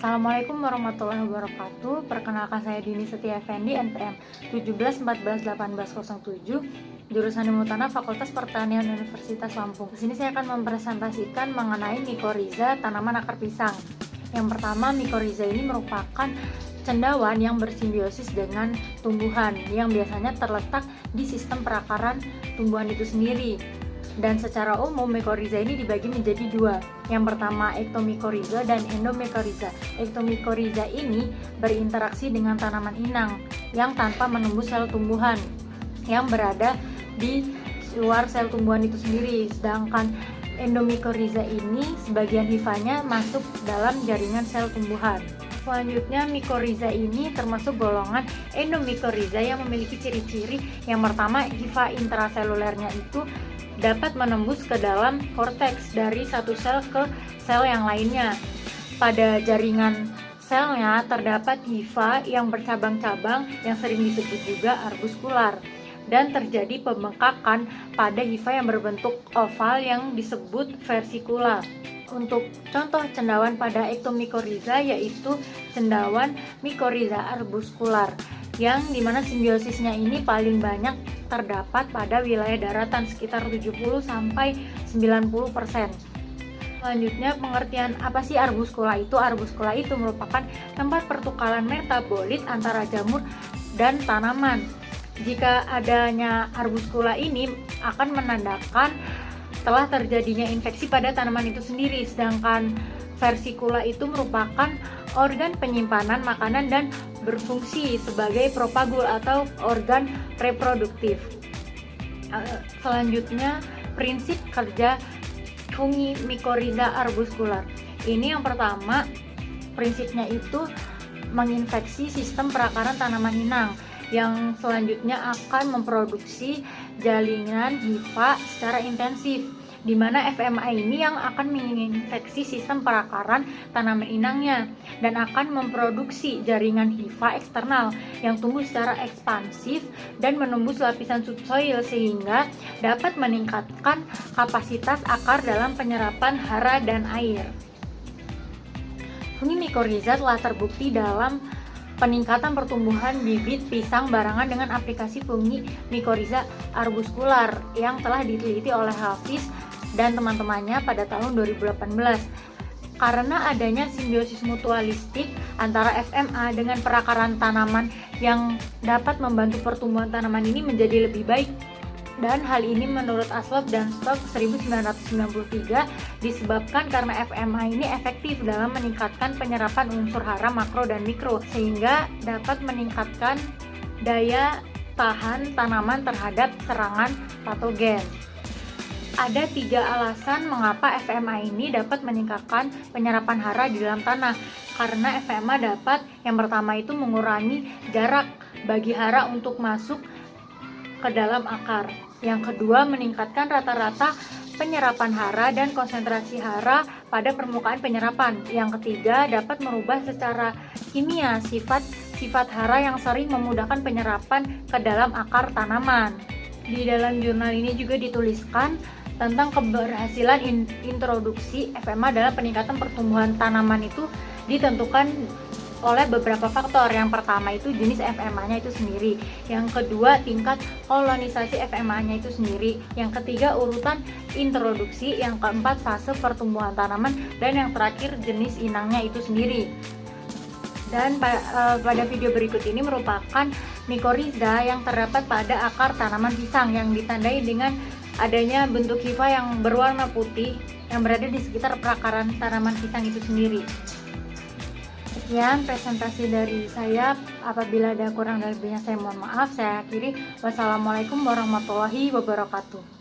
Assalamualaikum warahmatullahi wabarakatuh. Perkenalkan saya Dini Setia Effendi, NPM 17141807, jurusan Ilmu Tanah Fakultas Pertanian Universitas Lampung. Di sini saya akan mempresentasikan mengenai mikorizа tanaman akar pisang. Yang pertama, mikorizа ini merupakan cendawan yang bersimbiosis dengan tumbuhan yang biasanya terletak di sistem perakaran tumbuhan itu sendiri. Dan secara umum mikorizа ini dibagi menjadi dua. Yang pertama ektomikorizа dan endomikorizа. Ektomikorizа ini berinteraksi dengan tanaman inang yang tanpa menembus sel tumbuhan yang berada di luar sel tumbuhan itu sendiri. Sedangkan endomikorizа ini sebagian hifanya masuk dalam jaringan sel tumbuhan. Selanjutnya, mikorizа ini termasuk golongan endomikorizа yang memiliki ciri-ciri. Yang pertama, hifa intraselulernya itu dapat menembus ke dalam korteks dari satu sel ke sel yang lainnya. Pada jaringan selnya terdapat hifa yang bercabang-cabang yang sering disebut juga arbuskular, dan terjadi pembengkakan pada hifa yang berbentuk oval yang disebut versikula. Untuk contoh cendawan pada ektomikorizа yaitu cendawan mikorizа arbuskular, yang dimana simbiosisnya ini paling banyak terdapat pada wilayah daratan sekitar 70-90%. Selanjutnya, pengertian apa sih arbuskula itu? Arbuskula itu merupakan tempat pertukaran metabolit antara jamur dan tanaman. Jika adanya arbuskula ini akan menandakan telah terjadinya infeksi pada tanaman itu sendiri, sedangkan versikula itu merupakan organ penyimpanan makanan dan berfungsi sebagai propagul atau organ reproduktif. Selanjutnya, prinsip kerja fungi mikorizа arbuskular. Ini yang pertama, prinsipnya itu menginfeksi sistem perakaran tanaman inang, yang selanjutnya akan memproduksi jaringan hifa secara intensif, di mana FMA ini yang akan menginfeksi sistem perakaran tanaman inangnya dan akan memproduksi jaringan hifa eksternal yang tumbuh secara ekspansif dan menembus lapisan subsoil sehingga dapat meningkatkan kapasitas akar dalam penyerapan hara dan air. Fungi mikorizа telah terbukti dalam peningkatan pertumbuhan bibit pisang barangan dengan aplikasi fungi mikorizа arbuskular yang telah diteliti oleh Hafiz dan teman-temannya pada tahun 2018. Karena adanya simbiosis mutualistik antara FMA dengan perakaran tanaman yang dapat membantu pertumbuhan tanaman ini menjadi lebih baik. Dan hal ini menurut Aslov dan Stock 1993 disebabkan karena FMA ini efektif dalam meningkatkan penyerapan unsur hara makro dan mikro, sehingga dapat meningkatkan daya tahan tanaman terhadap serangan patogen. Ada 3 alasan mengapa FMA ini dapat meningkatkan penyerapan hara di dalam tanah. Karena FMA dapat, yang pertama itu mengurangi jarak bagi hara untuk masuk ke dalam akar. Yang kedua, meningkatkan rata-rata penyerapan hara dan konsentrasi hara pada permukaan penyerapan. Yang ketiga, dapat merubah secara kimia sifat hara yang sering memudahkan penyerapan ke dalam akar tanaman. Di dalam jurnal ini juga dituliskan tentang keberhasilan introduksi FMA dalam peningkatan pertumbuhan tanaman itu ditentukan oleh beberapa faktor. Yang pertama itu jenis FMA-nya itu sendiri, yang kedua tingkat kolonisasi FMA-nya itu sendiri, yang ketiga urutan introduksi, yang keempat fase pertumbuhan tanaman, dan yang terakhir jenis inangnya itu sendiri. Dan pada video berikut ini merupakan mikorizа yang terdapat pada akar tanaman pisang yang ditandai dengan adanya bentuk hifa yang berwarna putih yang berada di sekitar perakaran tanaman pisang itu sendiri. Sekian presentasi dari saya. Apabila ada kurang dan lebihnya saya mohon maaf. Saya akhiri. Wassalamualaikum warahmatullahi wabarakatuh.